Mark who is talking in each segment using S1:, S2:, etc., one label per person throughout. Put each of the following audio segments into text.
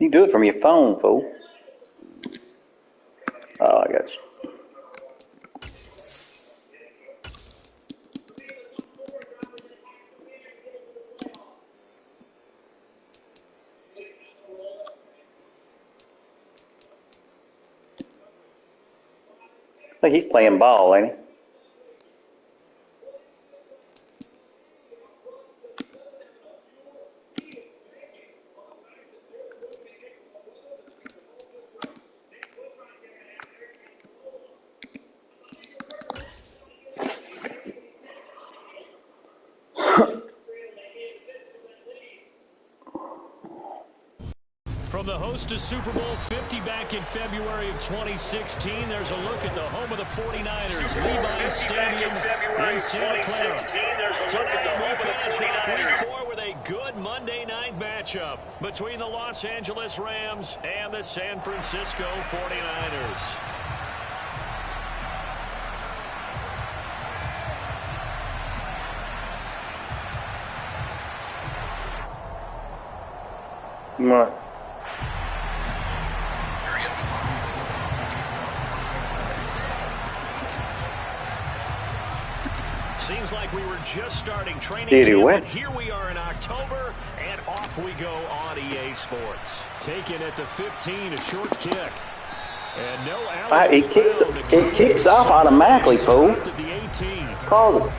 S1: You can do it from your phone, fool. Oh, I got you. Look, he's playing ball, ain't he?
S2: From the host to Super Bowl 50 back in February of 2016, there's a look at the home of the 49ers, Levi's Stadium in Santa Clara. Tonight, we finish off Week 4 with a good Monday night matchup between the Los Angeles Rams and the San Francisco 49ers.
S1: Come on.
S2: Seems like we were just starting training camp, but here we are in October, and off we go on EA Sports. Taken at the 15, a short kick. And no
S1: it kicks off automatically, fool. Pause it.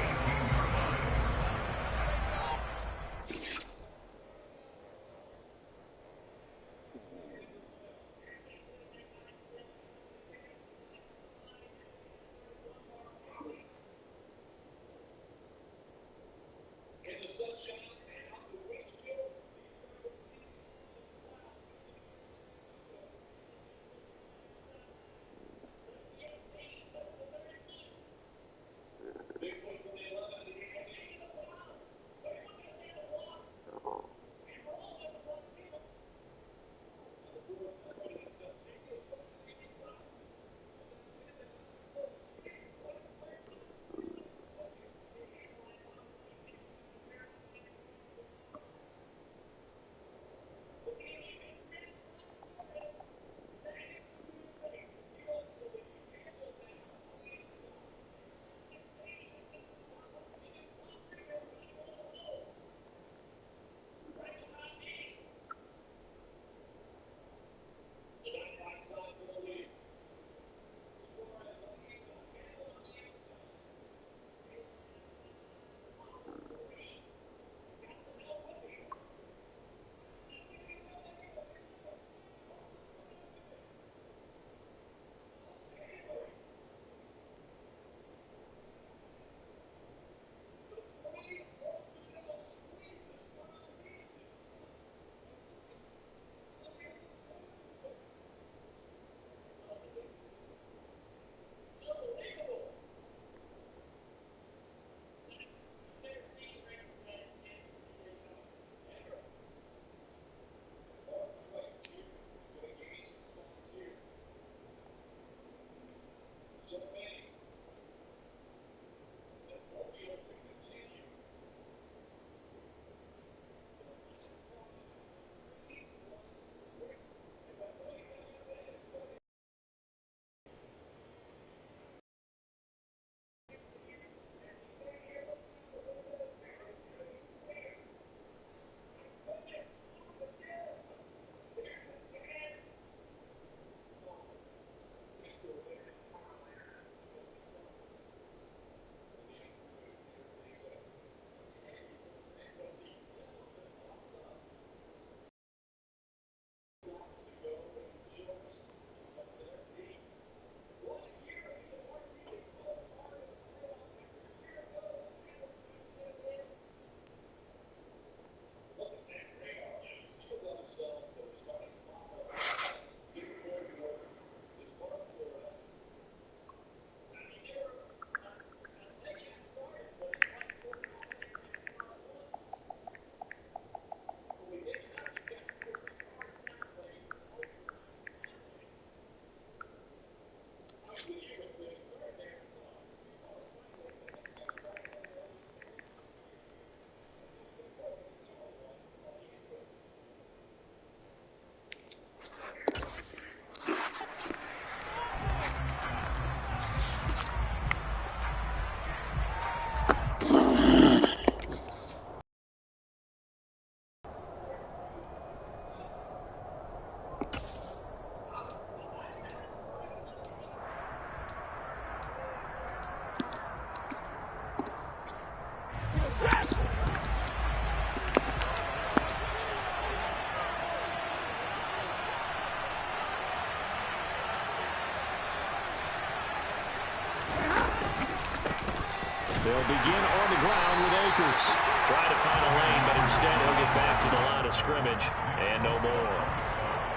S2: They'll begin on the ground with Akers. Try to find a lane, but instead he'll get back to the line of scrimmage and no more.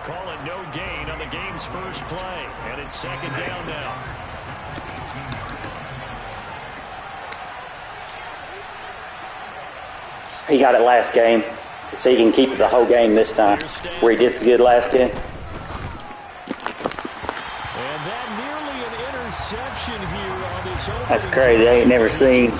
S2: Call it no gain on the game's first play, and it's second down now.
S1: He got it last game. So he can keep it the whole game this time, where he did so good last game.
S2: And that nearly an interception here on this opening.
S1: That's crazy. I ain't never seen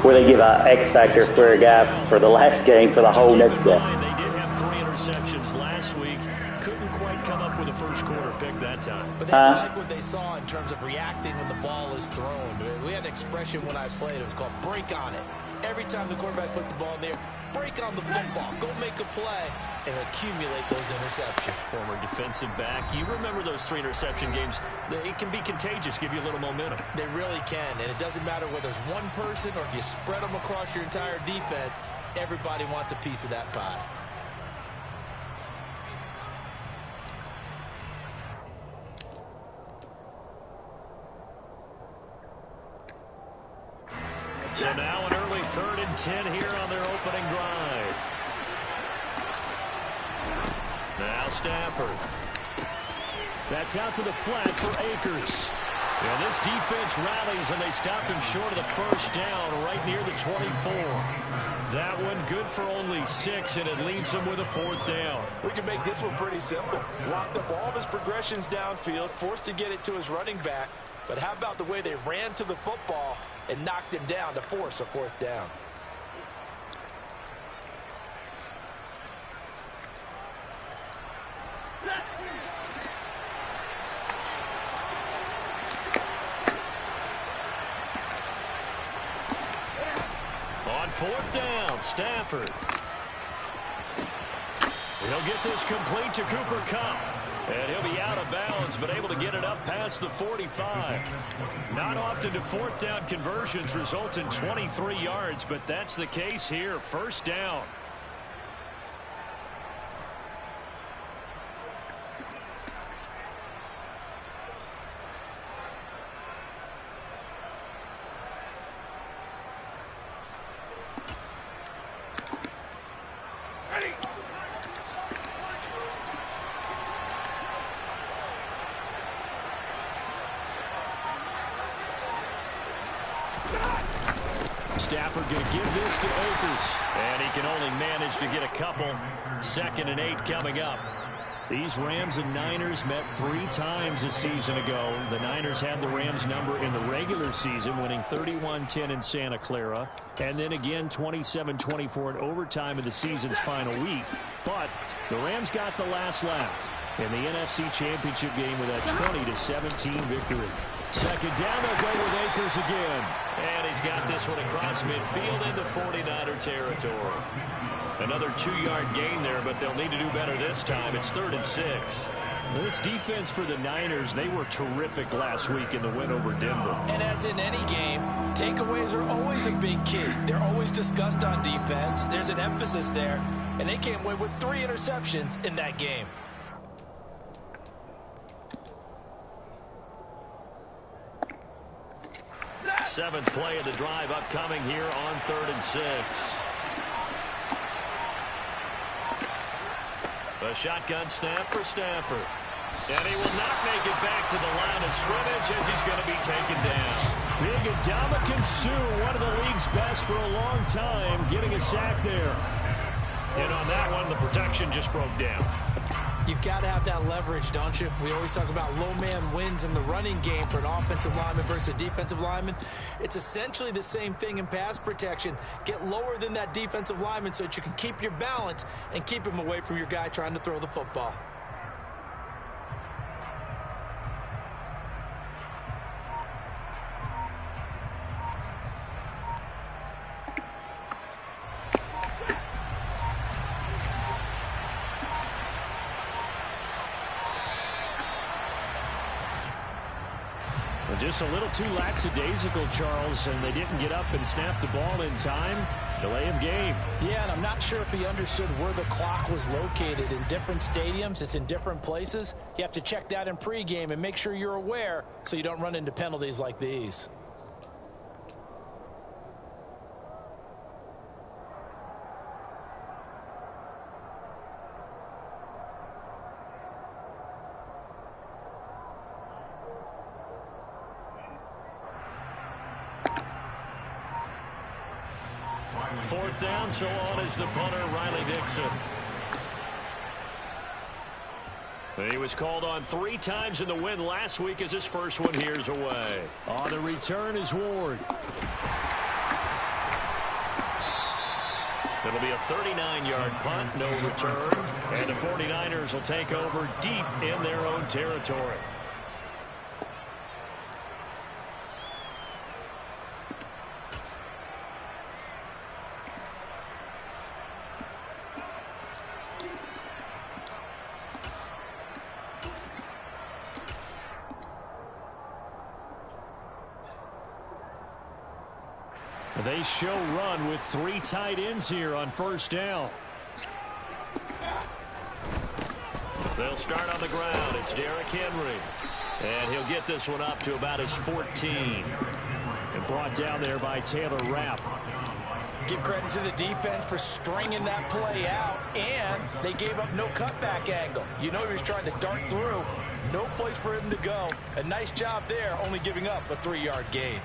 S1: where they give an X factor for a guy for the last game for the whole next game.
S2: They did have 3 interceptions last week. Couldn't quite come up with a first quarter pick that time.
S3: But they like what they saw in terms of reacting when the ball is thrown. We had an expression when I played. It was called break on it. Every time the quarterback puts the ball in there, break on the football. Go make a play and accumulate those interceptions.
S2: Former defensive back. You remember those 3 interception games. It can be contagious, give you a little momentum.
S3: They really can, and it doesn't matter whether it's one person or if you spread them across your entire defense. Everybody wants a piece of that pie.
S2: So now an early 3rd and 10 here on their opening drive. Now Stafford. That's out to the flat for Akers. Yeah, this defense rallies, and they stopped him short of the first down right near the 24. That one good for only 6, and it leaves him with a 4th down.
S4: We can make this one pretty simple. Locked up all of his progressions downfield, forced to get it to his running back. But how about the way they ran to the football and knocked him down to force a 4th down?
S2: On 4th down, Stafford. He'll get this complete to Cooper Kupp. And he'll be out of bounds, but able to get it up past the 45. Not often do 4th down conversions result in 23 yards, but that's the case here. 1st down. Stafford going to give this to Akers. And he can only manage to get a couple. 2nd and 8 coming up. These Rams and Niners met 3 times a season ago. The Niners had the Rams number in the regular season, winning 31-10 in Santa Clara. And then again 27-24 in overtime in the season's final week. But the Rams got the last laugh in the NFC Championship game with a 20-17 victory. 2nd down, they'll go with Akers again. And he's got this one across midfield into 49er territory. Another 2-yard gain there, but they'll need to do better this time. It's 3rd and 6. This defense for the Niners, they were terrific last week in the win over Denver.
S3: And as in any game, takeaways are always a big key. They're always discussed on defense. There's an emphasis there, and they came away with 3 interceptions in that game.
S2: Seventh play of the drive upcoming here on 3rd and 6. A shotgun snap for Stafford. And he will not make it back to the line of scrimmage as he's going to be taken down. Big Ndamukong Suh, one of the league's best for a long time, getting a sack there. And on that one, the protection just broke down.
S3: You've got to have that leverage, don't you? We always talk about low man wins in the running game for an offensive lineman versus a defensive lineman. It's essentially the same thing in pass protection. Get lower than that defensive lineman so that you can keep your balance and keep him away from your guy trying to throw the football.
S2: Just a little too lackadaisical, Charles, and they didn't get up and snap the ball in time. Delay of game.
S3: Yeah, and I'm not sure if he understood where the clock was located. In different stadiums, it's in different places. You have to check that in pregame and make sure you're aware so you don't run into penalties like these.
S2: down, so on is the punter, Riley Dixon. He was called on 3 times in the win last week as his first one here's away. On the return is Ward. It'll be a 39-yard punt, no return. And the 49ers will take over deep in their own territory. They show run with 3 tight ends here on first down. They'll start on the ground. It's Derrick Henry. And he'll get this one up to about his 14. And brought down there by Taylor Rapp.
S3: Give credit to the defense for stringing that play out. And they gave up no cutback angle. You know he was trying to dart through. No place for him to go. A nice job there, only giving up a 3-yard gain.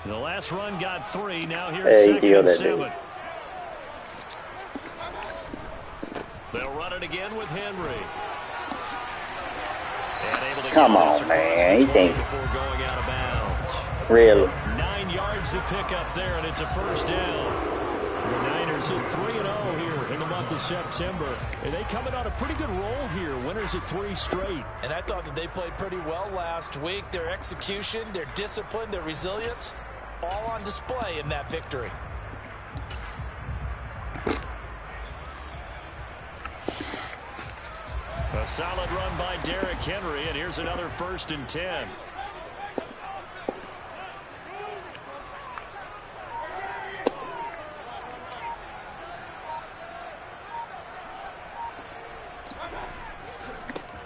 S2: The last run got 3. Now here's 2nd and 7. They'll run it again with Henry. And able to
S1: come on, man. He thinks.
S2: Before going out of bounds.
S1: Really?
S2: 9 yards to pick up there, and it's a first down. The Niners hit 3-0 here in the month of September. And they coming on a pretty good roll here. Winners at 3 straight.
S3: And I thought that they played pretty well last week. Their execution, their discipline, their resilience, all on display in that victory.
S2: A solid run by Derrick Henry, and here's another 1st and 10.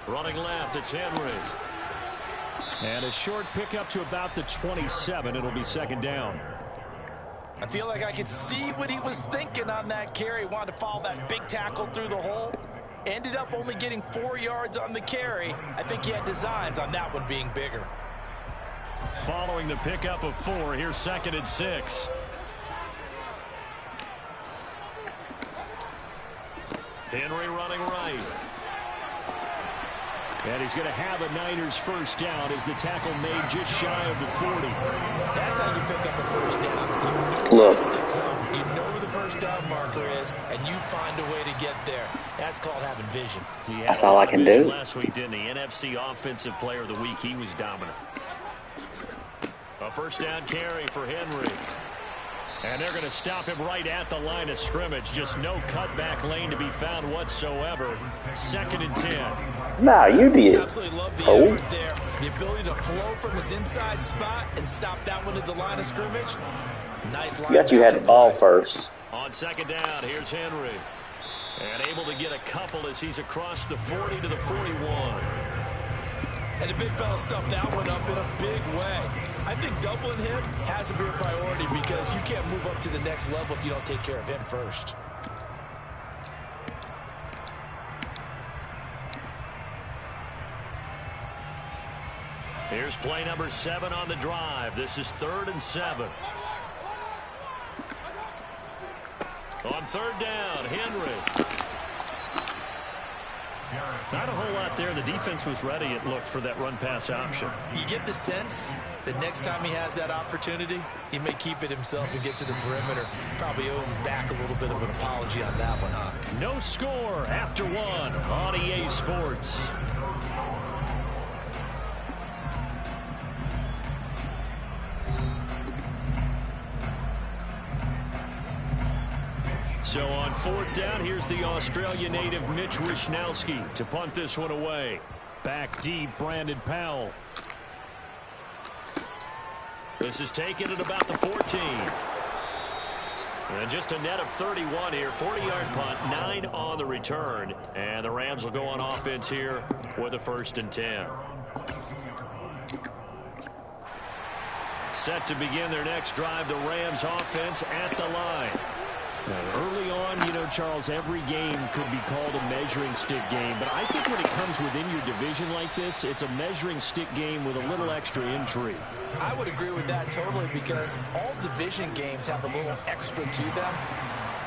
S2: Running left, it's Henry. And a short pickup to about the 27. It'll be 2nd down.
S3: I feel like I could see what he was thinking on that carry. Wanted to follow that big tackle through the hole. Ended up only getting 4 yards on the carry. I think he had designs on that one being bigger.
S2: Following the pickup of 4, here's 2nd and 6. Henry running right. And he's going to have a Niners first down as the tackle made just shy of the 40.
S3: That's how you pick up a first down. You know the stick zone. You know where the first down marker is, and you find a way to get there. That's called having vision.
S1: That's all I can do.
S2: Last week, didn't he? NFC Offensive Player of the Week. He was dominant. A first down carry for Henry. And they're going to stop him right at the line of scrimmage. Just no cutback lane to be found whatsoever. 2nd and 10.
S1: No, you did.
S3: Absolutely love the effort there. The ability to flow from his inside spot and stop that one at the line of scrimmage. Nice line.
S1: You had the ball first.
S2: On 2nd down, here's Henry. And able to get a couple as he's across the 40 to the 41.
S3: And the big fella stuffed that one up in a big way. I think doubling him has to be a priority because you can't move up to the next level if you don't take care of him first.
S2: Here's play number 7 on the drive. This is 3rd and 7. On 3rd down, Henry. Not a whole lot there. The defense was ready, it looked, for that run-pass option.
S3: You get the sense that next time he has that opportunity, he may keep it himself and get to the perimeter. Probably owes his back a little bit of an apology on that one, huh?
S2: No score after 1 on EA Sports. So on 4th down, here's the Australia native Mitch Wishnowsky to punt this one away. Back deep, Brandon Powell. This is taken at about the 14. And just a net of 31 here. 40-yard punt, 9 on the return. And the Rams will go on offense here with a 1st and 10. Set to begin their next drive, the Rams offense at the line. Early on, you know, Charles, every game could be called a measuring stick game. But I think when it comes within your division like this, it's a measuring stick game with a little extra intrigue.
S3: I would agree with that totally because all division games have a little extra to them.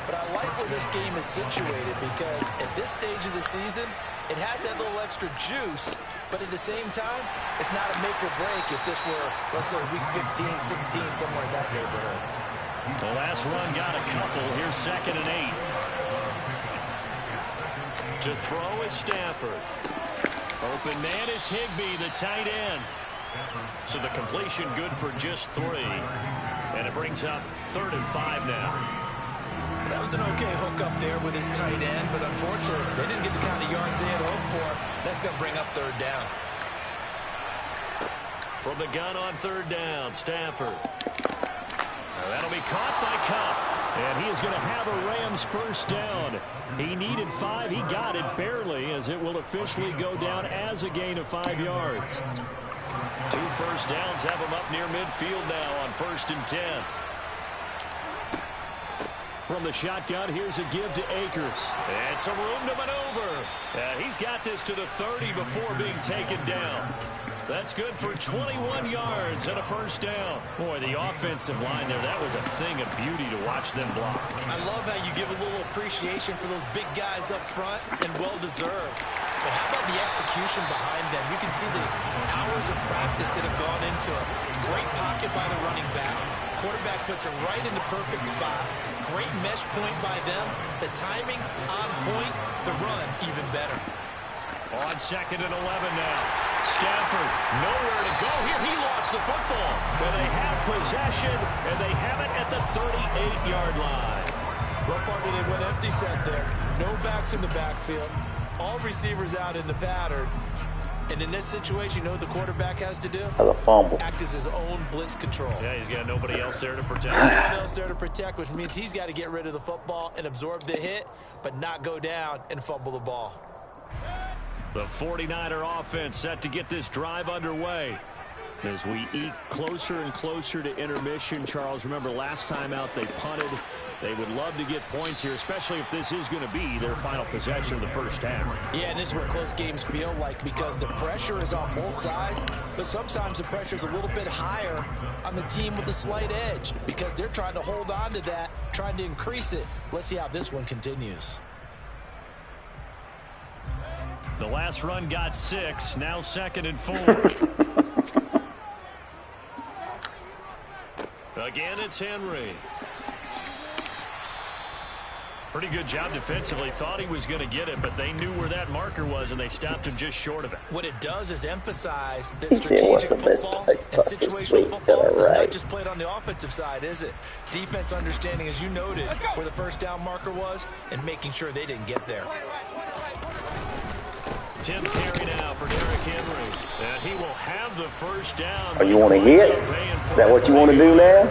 S3: But I like where this game is situated because at this stage of the season, it has that little extra juice. But at the same time, it's not a make or break if this were, let's say, week 15, 16, somewhere in that neighborhood.
S2: The last run got a couple. Here's 2nd and 8. To throw is Stafford. Open man is Higbee, the tight end. So the completion good for just 3. And it brings up 3rd and 5 now.
S3: That was an okay hook up there with his tight end, but unfortunately, they didn't get the kind of yards they had hoped for. That's going to bring up 3rd down.
S2: From the gun on 3rd down, Stafford. That'll be caught by Kupp. And he is going to have a Rams 1st down. He needed 5. He got it barely, as it will officially go down as a gain of 5 yards. 2 first downs have him up near midfield now on 1st and 10. From the shotgun, here's a give to Akers. And some room to maneuver. He's got this to the 30 before being taken down. That's good for 21 yards and a 1st down. Boy, the offensive line there, that was a thing of beauty to watch them block.
S3: I love how you give a little appreciation for those big guys up front, and well-deserved. But how about the execution behind them? You can see the hours of practice that have gone into it. Great pocket by the running back. Quarterback puts it right in the perfect spot. Great mesh point by them. The timing on point. The run even better.
S2: On 2nd and 11 now. Stafford nowhere to go here. He lost the football. And they have possession, and they have it at the 38-yard line.
S3: What part did they went empty set there? No backs in the backfield. All receivers out in the pattern. And in this situation, you know what the quarterback has to do?
S1: As a fumble.
S3: Act as his own blitz control.
S2: Yeah, he's got nobody else there to protect.
S3: Nobody else there to protect, which means he's got to get rid of the football and absorb the hit, but not go down and fumble the ball.
S2: The 49er offense set to get this drive underway. As we eke closer and closer to intermission, Charles, remember last time out they punted. They would love to get points here, especially if this is going to be their final possession of the 1st half.
S3: Yeah, and this is what close games feel like because the pressure is on both sides, but sometimes the pressure is a little bit higher on the team with a slight edge because they're trying to hold on to that, trying to increase it. Let's see how this one continues.
S2: The last run got 6, now 2nd and 4. Again, it's Henry. Pretty good job defensively. Thought he was going to get it, but they knew where that marker was, and they stopped him just short of it.
S3: What it does is emphasize that strategic football and situational football is not just played on the offensive side, is it? Defense understanding, as you noted, where the 1st down marker was and making sure they didn't get there.
S2: Tim carry now for Derrick Henry. And he will have the 1st down.
S1: Oh, you want to hit? Is that what you want to do now?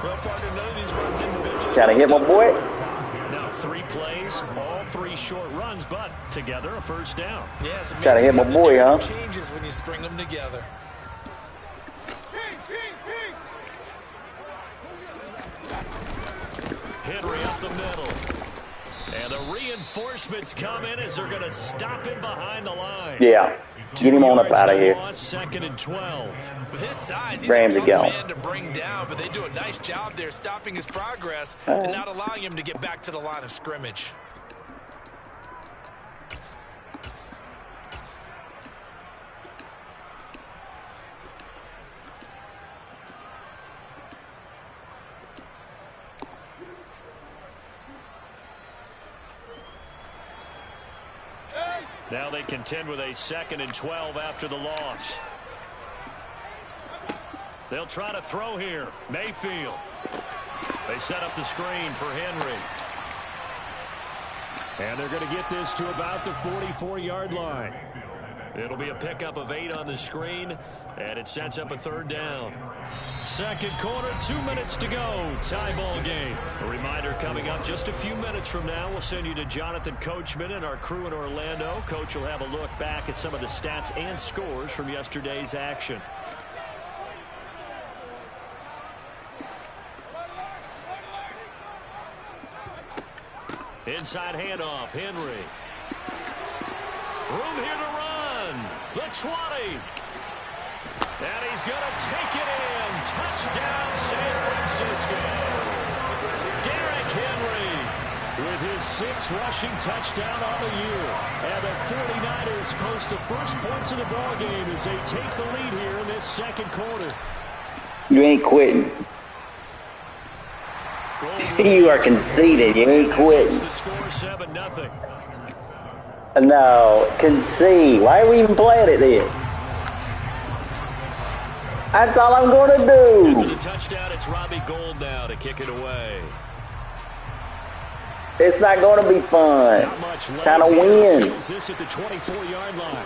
S3: Well, partner, none of these runs individually.
S1: Trying to hit my boy?
S2: Now 3 plays, all 3 short runs, but together a 1st down.
S3: Yeah,
S1: trying to hit my boy, huh?
S3: Changes when you string them together.
S2: Henry up the middle. And the reinforcements come in as they're going to stop him behind the line.
S1: Yeah. Get him on up out of here.
S2: 2nd and 12.
S3: With his size, he's
S1: Ramsey
S3: a tough man to bring down, but they do a nice job there stopping his progress and not allowing him to get back to the line of scrimmage.
S2: Now they contend with a 2nd and 12 after the loss. They'll try to throw here. Mayfield. They set up the screen for Henry. And they're going to get this to about the 44-yard line. It'll be a pickup of 8 on the screen, and it sets up a 3rd down. 2nd quarter, 2 minutes to go. Tie ball game. A reminder coming up just a few minutes from now. We'll send you to Jonathan Coachman and our crew in Orlando. Coach will have a look back at some of the stats and scores from yesterday's action. Inside handoff, Henry. Room here to run. The 20. And he's going to take it in. Touchdown, San Francisco. Derrick Henry with his 6th rushing touchdown on the year. And the 49ers post the first points of the ballgame as they take the lead here in this second quarter.
S1: You ain't quitting. You are conceding. You ain't quitting.
S2: The score 7-0.
S1: No, concede. Why are we even playing it then? That's all I'm going to do.
S2: After the touchdown, it's Robbie Gould now to kick it away.
S1: It's not going to be fun. Trying to win.
S2: This at the 24-yard line.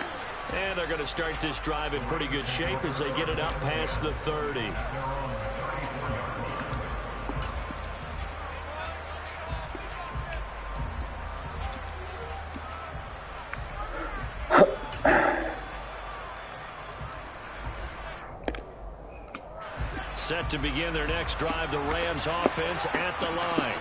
S2: And they're going to start this drive in pretty good shape as they get it up past the 30. Set to begin their next drive, the Rams offense at the line.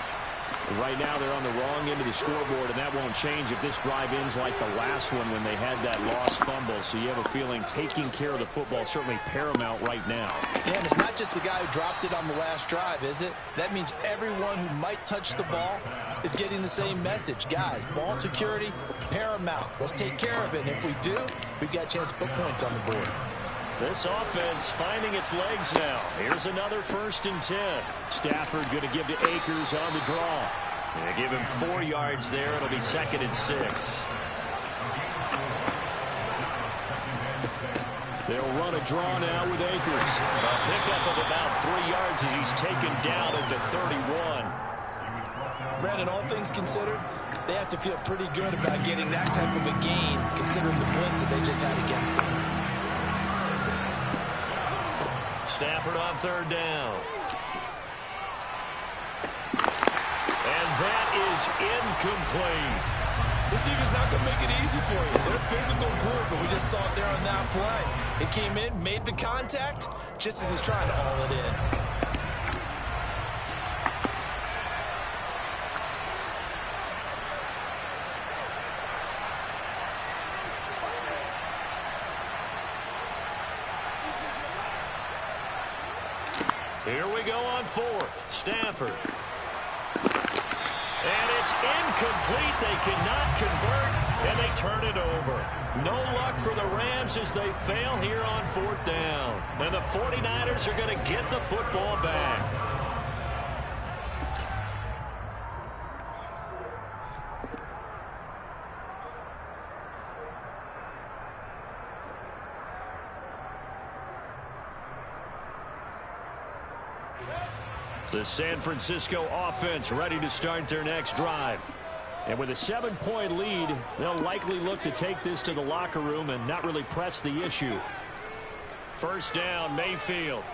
S2: Right now they're on the wrong end of the scoreboard, and that won't change if this drive ends like the last one when they had that lost fumble. So you have a feeling taking care of the football certainly paramount right now.
S3: Yeah, and it's not just the guy who dropped it on the last drive, is it? That means everyone who might touch the ball is getting the same message. Guys, ball security, paramount. Let's take care of it. And if we do, we've got a chance to put points on the board.
S2: This offense finding its legs now. Here's another 1st and 10. Stafford going to give to Akers on the draw. They give him 4 yards there. It'll be 2nd and 6. They'll run a draw now with Akers. A pickup of about 3 yards as he's taken down at the 31.
S3: Brandon, all things considered, they have to feel pretty good about getting that type of a gain considering the blitz that they just had against them.
S2: Stafford on 3rd down. And that is incomplete.
S3: This defense not going to make it easy for you. They're a physical group, and we just saw it there on that play. It came in, made the contact, just as he's trying to haul it in.
S2: Here we go on 4th. Stafford. And it's incomplete. They cannot convert, and they turn it over. No luck for the Rams as they fail here on 4th down. And the 49ers are going to get the football back. The San Francisco offense ready to start their next drive. And with a 7-point lead, they'll likely look to take this to the locker room and not really press the issue. 1st down, Mayfield.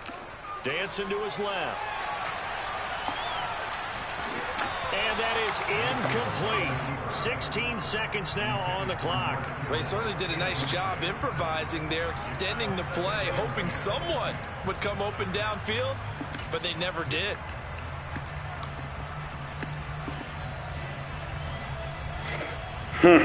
S2: Dancing to his left. And that is incomplete. 16 seconds now on the clock.
S3: Well, he certainly did a nice job improvising there, extending the play, hoping someone would come open downfield, but they never did.
S2: An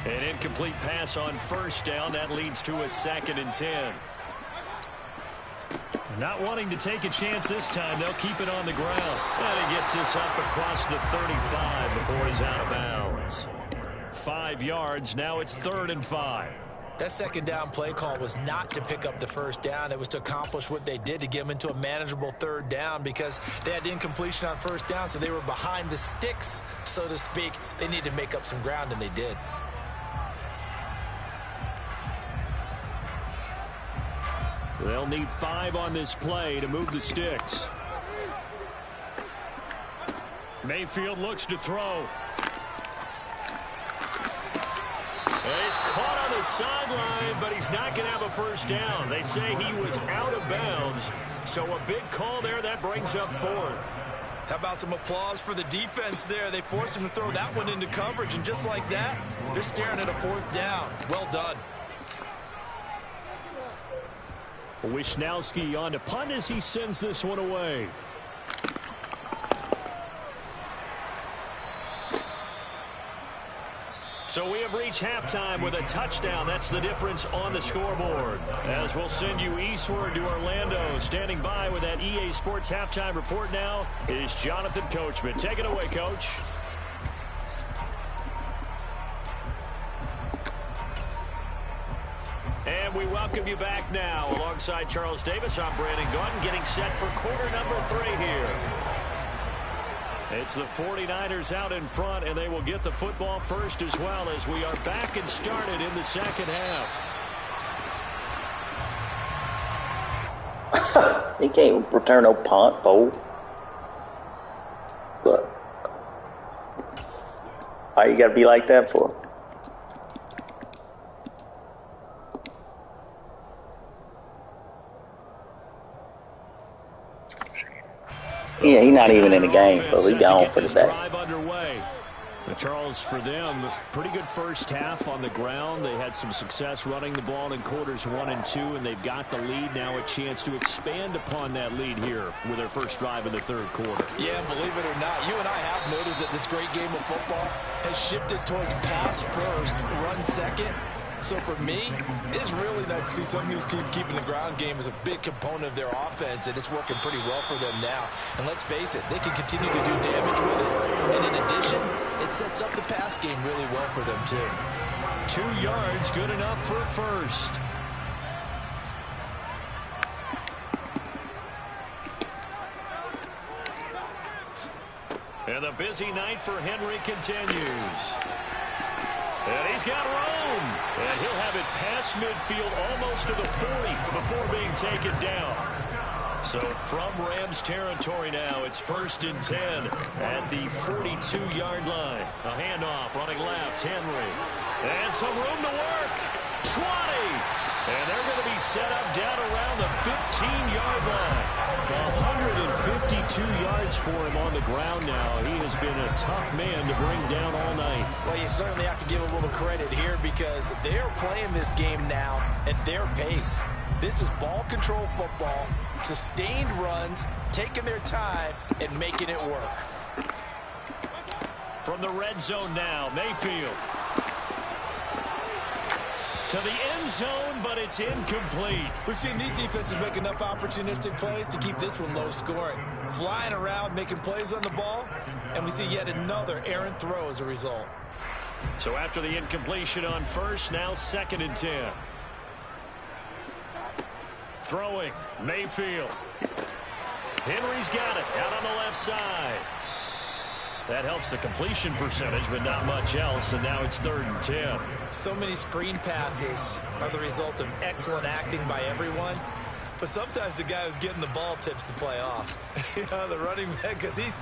S2: incomplete pass on 1st down. That leads to a 2nd and 10. Not wanting to take a chance this time. They'll keep it on the ground. And he gets this up across the 35 before he's out of bounds. 5 yards. Now it's 3rd and 5.
S3: That 2nd down play call was not to pick up the 1st down. It was to accomplish what they did, to get them into a manageable 3rd down, because they had incompletion on 1st down, so they were behind the sticks, so to speak. They needed to make up some ground, and they did.
S2: They'll need 5 on this play to move the sticks. Mayfield looks to throw. He's caught on the sideline, but he's not going to have a 1st down. They say he was out of bounds, so a big call there. That brings up 4th.
S3: How about some applause for the defense there? They forced him to throw that one into coverage, and just like that, they're staring at a 4th down. Well done.
S2: Wishnowski on to punt as he sends this one away. So we have reached halftime with a touchdown. That's the difference on the scoreboard. As we'll send you eastward to Orlando. Standing by with that EA Sports halftime report now is Jonathan Coachman. Take it away, Coach. And we welcome you back now. Alongside Charles Davis, I'm Brandon Gaudin, getting set for quarter number 3 here. It's the 49ers out in front, and they will get the football first as well as we are back and started in the second half.
S1: He can't return no punt, fool. Why you gotta be like that for? Yeah, he's not even in the game, so he's gone for the day.
S2: Charles, for them, pretty good first half on the ground. They had some success running the ball in quarters 1 and 2, and they've got the lead now, a chance to expand upon that lead here with their first drive in the third quarter.
S3: Yeah, believe it or not, you and I have noticed that this great game of football has shifted towards pass first, run second. So for me, it's really nice to see some of these teams keeping the ground game as a big component of their offense, and it's working pretty well for them now. And let's face it, they can continue to do damage with it. And in addition, it sets up the pass game really well for them too.
S2: 2 yards, good enough for first. And the busy night for Henry continues. And he's got room. And he'll have it past midfield almost to the 40 before being taken down. So from Rams territory now, it's 1st and 10 at the 42-yard line. A handoff running left, Henry. And some room to work. 20. And they're going to be set up down around the 15-yard line. 152 yards for him on the ground now. He has been a tough man to bring down all night.
S3: Well, you certainly have to give a little credit here because they're playing this game now at their pace. This is ball control football, sustained runs, taking their time, and making it work.
S2: From the red zone now, Mayfield. To the end zone, but it's incomplete.
S3: We've seen these defenses make enough opportunistic plays to keep this one low scoring. Flying around, making plays on the ball, and we see yet another errant throw as a result.
S2: So after the incompletion on first, now 2nd and 10. Throwing, Mayfield. Henry's got it, out on the left side. That helps the completion percentage, but not much else, and now it's 3rd and 10.
S3: So many screen passes are the result of excellent acting by everyone, but sometimes the guy who's getting the ball tips the play off. The running back, because he's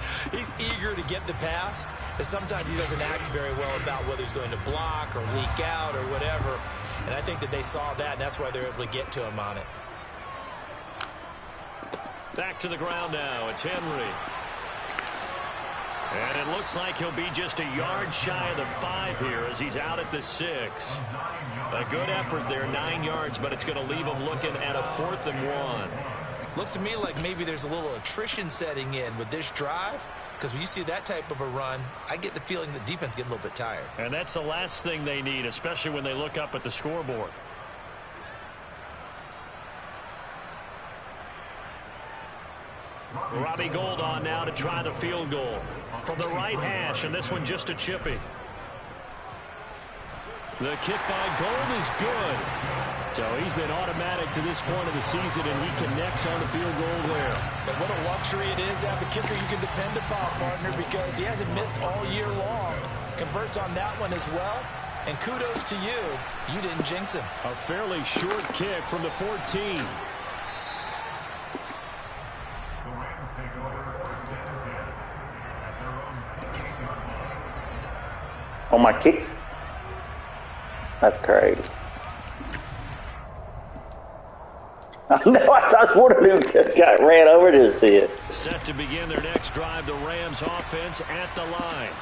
S3: eager to get the pass, and sometimes he doesn't act very well about whether he's going to block or leak out or whatever, and I think that they saw that, and that's why they're able to get to him on it.
S2: Back to the ground now. It's Henry. And it looks like he'll be just a yard shy of the 5 here as he's out at the 6. A good effort there, 9 yards, but it's going to leave him looking at a 4th and 1.
S3: Looks to me like maybe there's a little attrition setting in with this drive, because when you see that type of a run, I get the feeling the defense getting a little bit tired.
S2: And that's the last thing they need, especially when they look up at the scoreboard. Robbie Gould on now to try the field goal from the right hash, and this one just a chippy. The kick by Gould is good. So he's been automatic to this point of the season, and he connects on the field goal there.
S3: And what a luxury it is to have a kicker you can depend upon, partner, because he hasn't missed all year long. Converts on that one as well. And kudos to you. You didn't jinx him.
S2: A fairly short kick from the 14.
S1: On my kick? That's crazy. I know, I was wondering who got ran over this here.
S2: Set to begin their next drive, the Rams offense at the line.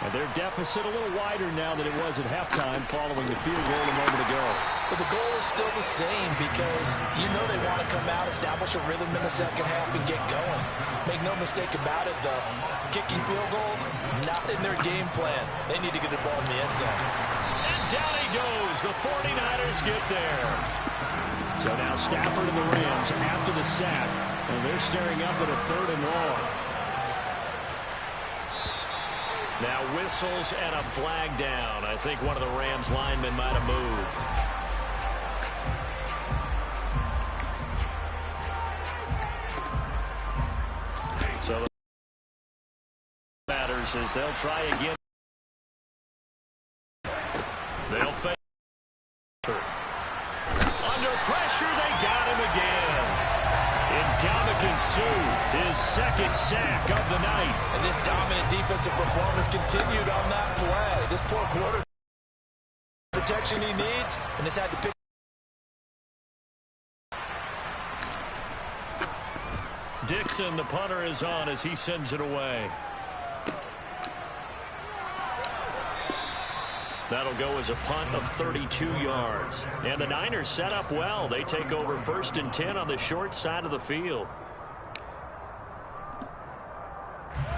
S2: And their deficit a little wider now than it was at halftime following the field goal a moment ago.
S3: But the goal is still the same because you know they want to come out, establish a rhythm in the second half, and get going. Make no mistake about it, though. Kicking field goals, not in their game plan. They need to get the ball in the end zone.
S2: And down he goes. The 49ers get there. So now Stafford and the Rams after the sack. And they're staring up at a 3rd and long. Now whistles and a flag down. I think one of the Rams linemen might have moved. So the matters is they'll try again. They'll face. Under pressure, they got him again. Ndamukong Suh, his 2nd sack of the night.
S3: And this dominant defensive performance continued on that play. This poor quarter protection he needs, and this had to pick.
S2: Dixon, the punter, is on as he sends it away. That'll go as a punt of 32 yards. And the Niners set up well. They take over 1st and 10 on the short side of the field.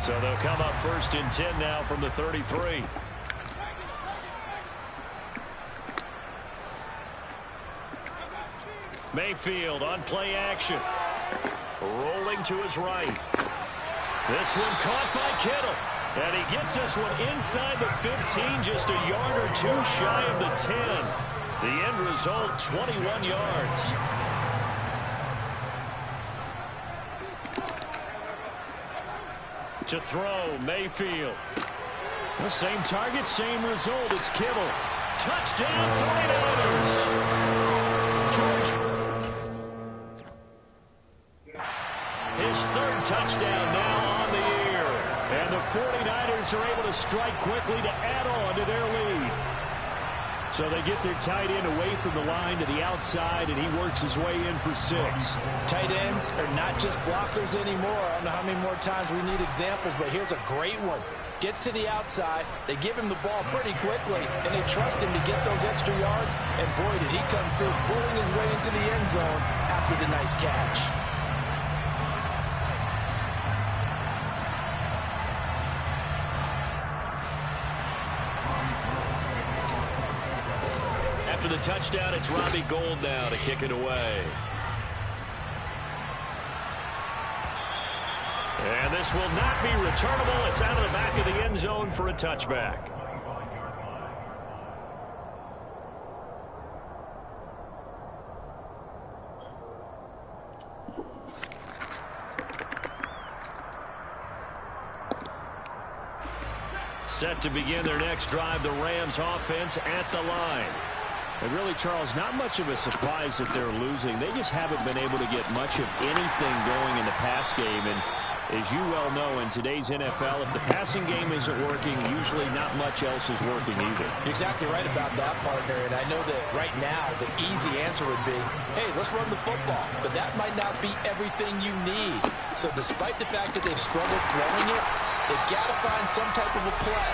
S2: So they'll come up 1st and 10 now from the 33. Mayfield on play action. Rolling to his right. This one caught by Kittle. And he gets this one inside the 15, just a yard or 2 shy of the 10. The end result, 21 yards. To throw, Mayfield. The same target, same result. It's Kittle. Touchdown, 49ers. George. His 3rd touchdown now on the year. And the 49ers are able to strike quickly to add on to their lead. So they get their tight end away from the line to the outside, and he works his way in for 6.
S3: Tight ends are not just blockers anymore. I don't know how many more times we need examples, but here's a great one. Gets to the outside, they give him the ball pretty quickly, and they trust him to get those extra yards. And boy, did he come through, bulling his way into the end zone after the nice catch.
S2: After the touchdown, it's Robbie Gould now to kick it away. And this will not be returnable. It's out of the back of the end zone for a touchback. Set to begin their next drive, the Rams offense at the line.
S5: And really, Charles, not much of a surprise that they're losing. They just haven't been able to get much of anything going in the pass game. And as you well know, in today's NFL, if the passing game isn't working, usually not much else is working either.
S3: You're exactly right about that, partner. And I know that right now the easy answer would be, hey, let's run the football. But that might not be everything you need. So despite the fact that they've struggled throwing it, they've got to find some type of a play,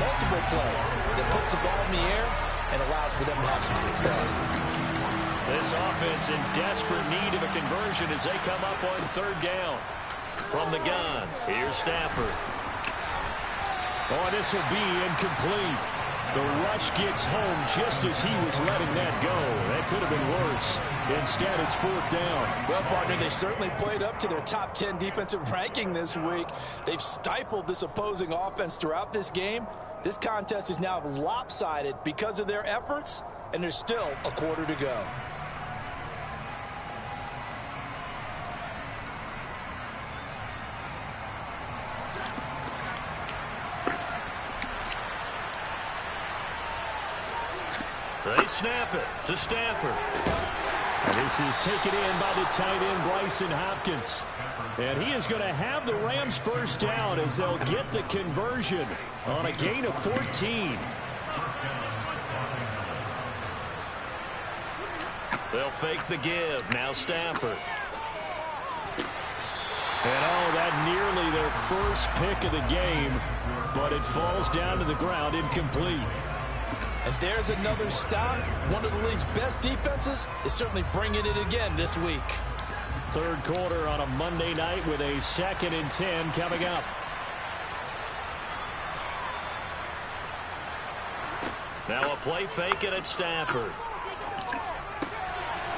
S3: multiple plays, that puts the ball in the air and allows for them to have some success.
S2: This offense in desperate need of a conversion as they come up on 3rd down. From the gun, here's Stafford.
S5: Oh, this will be incomplete. The rush gets home just as he was letting that go. That could have been worse. Instead, it's 4th down.
S3: Well, partner, they certainly played up to their top 10 defensive ranking this week. They've stifled this opposing offense throughout this game. This contest is now lopsided because of their efforts, and there's still a quarter to go.
S2: They snap it to Stafford.
S5: And this is taken in by the tight end, Bryson Hopkins. And he is going to have the Rams 1st down as they'll get the conversion on a gain of 14.
S2: They'll fake the give. Now Stafford.
S5: And oh, that nearly their first pick of the game, but it falls down to the ground incomplete.
S3: And there's another stop. One of the league's best defenses is certainly bringing it again this week.
S5: Third quarter on a Monday night with a 2nd and 10 coming up.
S2: Now a play fake it at Stafford.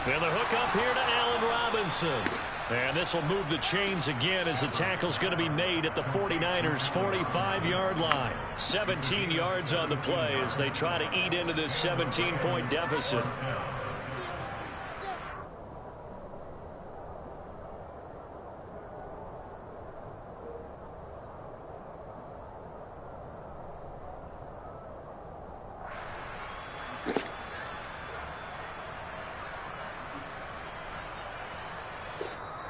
S2: And the hook up here to Allen Robinson. And this will move the chains again as the tackle's going to be made at the 49ers' 45-yard line. 17 yards on the play as they try to eat into this 17-point deficit.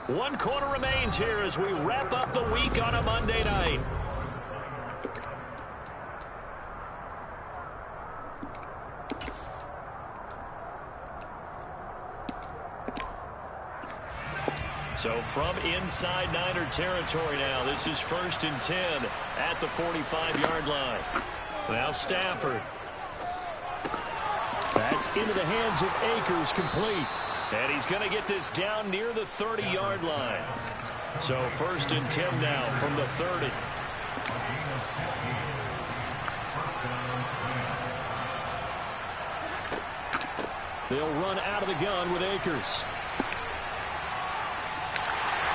S2: One quarter remains here as we wrap up the week on a Monday night. So from inside Niner territory now, this is 1st and 10 at the 45-yard line. Now Stafford.
S5: That's into the hands of Akers, complete.
S2: And he's going to get this down near the 30-yard line. So 1st and 10 now from the 30.
S5: They'll run out of the gun with Akers.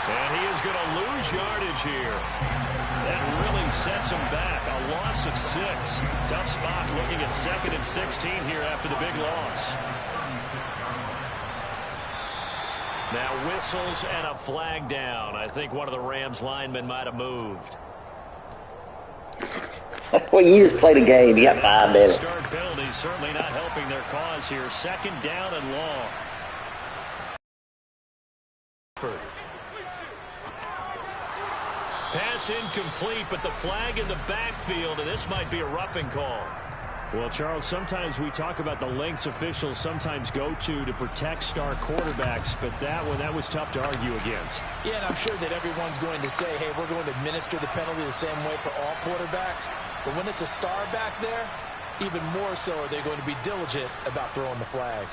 S2: And he is going to lose yardage here. That really sets him back. A loss of 6. Tough spot looking at 2nd and 16 here after the big loss. Now whistles and a flag down. I think one of the Rams linemen might have moved.
S1: Well, you just played a game. You got 5 minutes.
S2: Start penalties certainly not helping their cause here. 2nd down and long. Pass incomplete, but the flag in the backfield, and this might be a roughing call.
S5: Well, Charles, sometimes we talk about the lengths officials sometimes go to protect star quarterbacks, but that was tough to argue against.
S3: Yeah, and I'm sure that everyone's going to say, hey, we're going to administer the penalty the same way for all quarterbacks. But when it's a star back there, even more so are they going to be diligent about throwing the flag.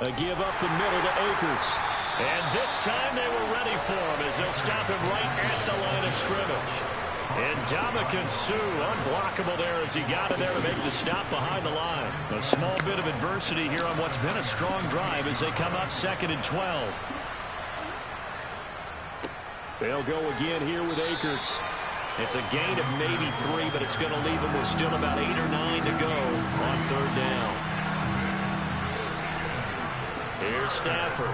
S5: A give up the middle to Akers.
S2: And this time they were ready for him as they'll stop him right at the line of scrimmage. And Ndamukong Suh unblockable there as he got in there to make the stop behind the line. A small bit of adversity here on what's been a strong drive as they come up 2nd and 12.
S5: They'll go again here with Akers.
S2: It's a gain of maybe 3, but it's going to leave him with still about 8 or 9 to go on 3rd down. Here's Stafford.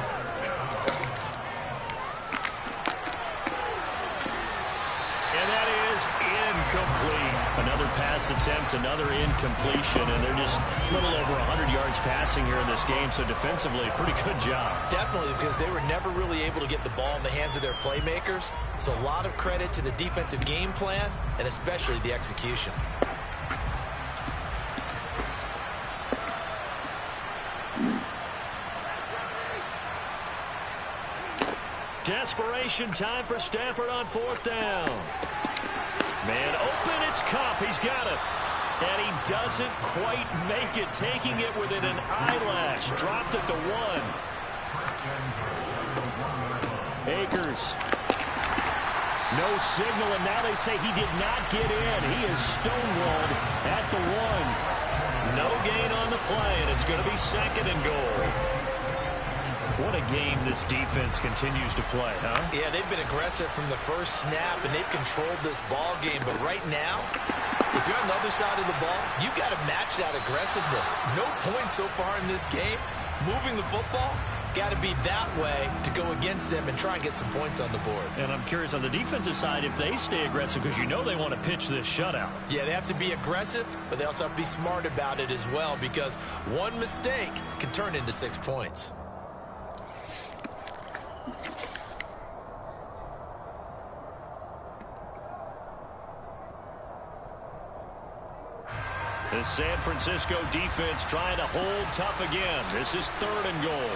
S2: And that is incomplete. Another pass attempt, another incompletion, and they're just a little over 100 yards passing here in this game, so defensively, pretty good job.
S3: Definitely, because they were never really able to get the ball in the hands of their playmakers. So a lot of credit to the defensive game plan, and especially the execution.
S2: Desperation time for Stafford on 4th down. Man open, it's Kupp. He's got it. And he doesn't quite make it, taking it within an eyelash. Dropped at the 1.
S5: Akers. No signal, and now they say he did not get in. He is stonewalled at the 1.
S2: No gain on the play, and it's going to be 2nd and goal. What a game this defense continues to play, huh?
S3: Yeah, they've been aggressive from the first snap, and they've controlled this ball game. But right now, if you're on the other side of the ball, you've got to match that aggressiveness. No points so far in this game. Moving the football, got to be that way to go against them and try and get some points on the board.
S2: And I'm curious on the defensive side if they stay aggressive, because you know they want to pitch this shutout.
S3: Yeah, they have to be aggressive, but they also have to be smart about it as well, because one mistake can turn into 6 points.
S2: The San Francisco defense trying to hold tough again. This is 3rd and goal.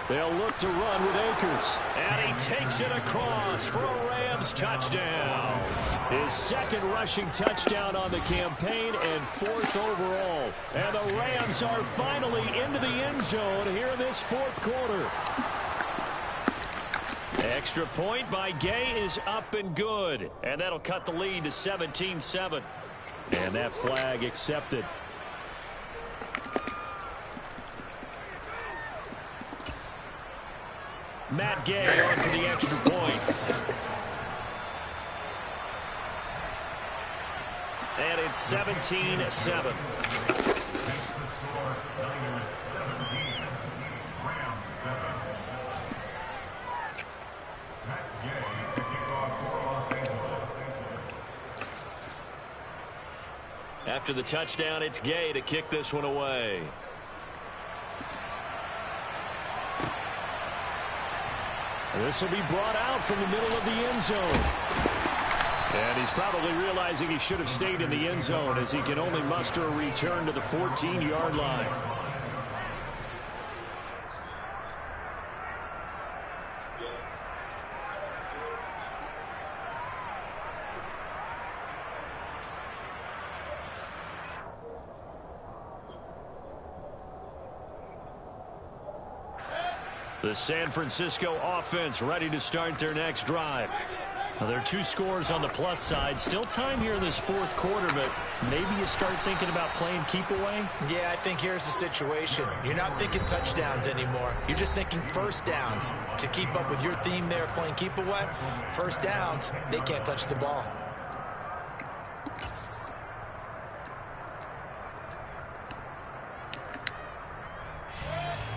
S2: They'll look to run with Akers. And he takes it across for a Rams touchdown. His 2nd rushing touchdown on the campaign and 4th overall. And the Rams are finally into the end zone here in this 4th quarter. Extra point by Gay is up and good. And that'll cut the lead to 17-7. And that flag accepted. Matt Gay on for the extra point. And it's 17-7. After the touchdown, it's Gay to kick this one away. This will be brought out from the middle of the end zone. And he's probably realizing he should have stayed in the end zone as he can only muster a return to the 14-yard line. The San Francisco offense ready to start their next drive. Now, there are 2 scores on the plus side. Still time here in this 4th quarter, but maybe you start thinking about playing keep away?
S3: Yeah, I think here's the situation. You're not thinking touchdowns anymore. You're just thinking first downs. To keep up with your theme there, playing keep away, first downs, they can't touch the ball.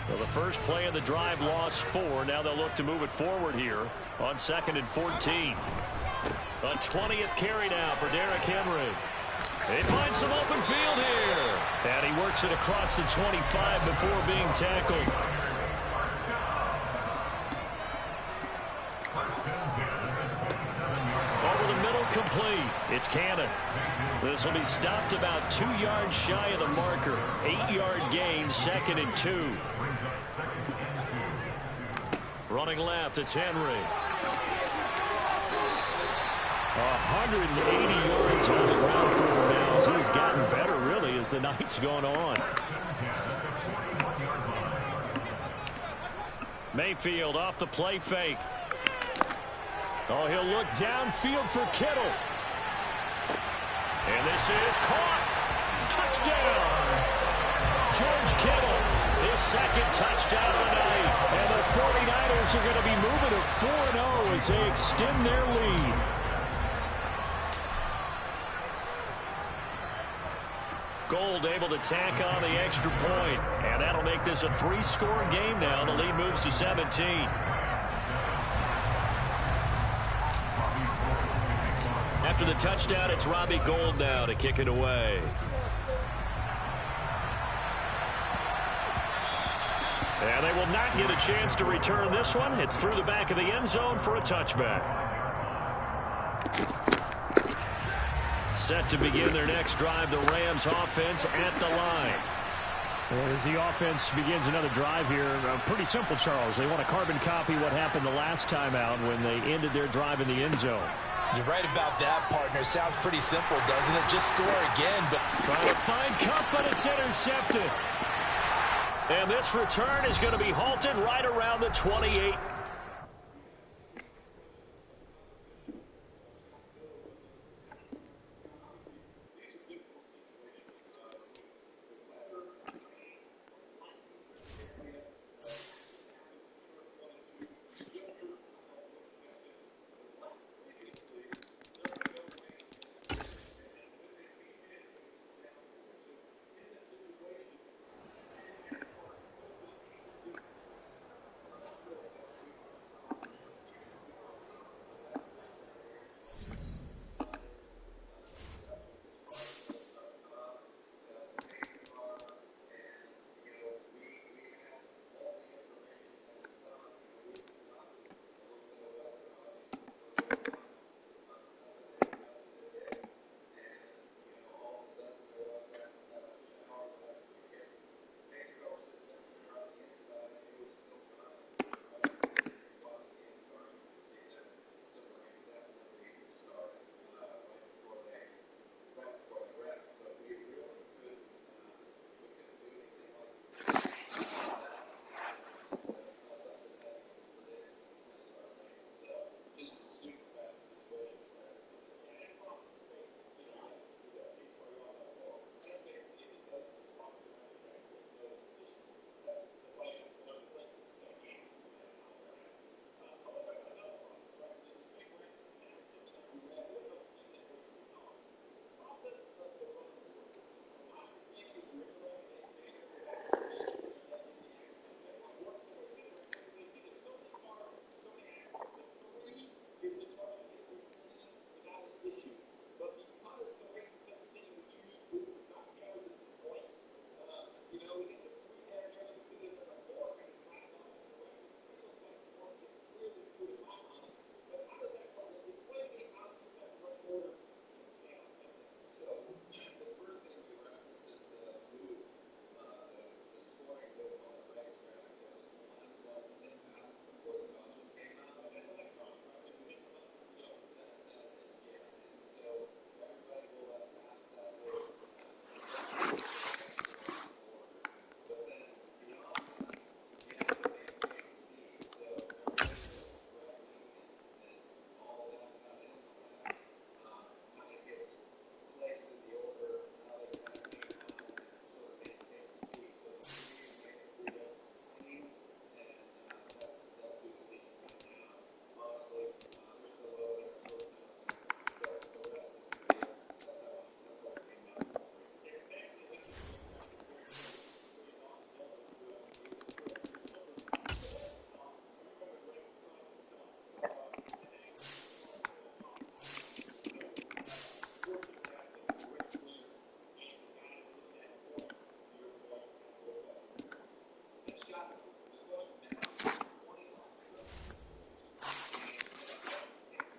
S2: Well, the first play of the drive lost 4. Now they'll look to move it forward here on 2nd and 14. A 20th carry now for Derrick Henry. They find some open field here. And he works it across the 25 before being tackled. Over the middle, complete. It's Cannon. This will be stopped about 2 yards shy of the marker. 8-yard gain, 2nd and 2. Running left, it's Henry. 180 yards on the ground for him now as he's gotten better, really, as the night's gone on. Mayfield off the play fake. Oh, he'll look downfield for Kittle. And this is caught. Touchdown. George Kittle, his 2nd touchdown of the night. And the 49ers are going to be moving to 4-0 as they extend their lead. Gold able to tack on the extra point. And that'll make this a 3-score game now. The lead moves to 17. After the touchdown, it's Robbie Gould now to kick it away. And they will not get a chance to return this one. It's through the back of the end zone for a touchback. Set to begin their next drive, the Rams offense at the line.
S5: As the offense begins another drive here, pretty simple, Charles. They want to carbon copy what happened the last time out when they ended their drive in the end zone.
S3: You're right about that, partner. Sounds pretty simple, doesn't it? Just score again. But
S2: trying to find Kupp, but it's intercepted. And this return is going to be halted right around the 28.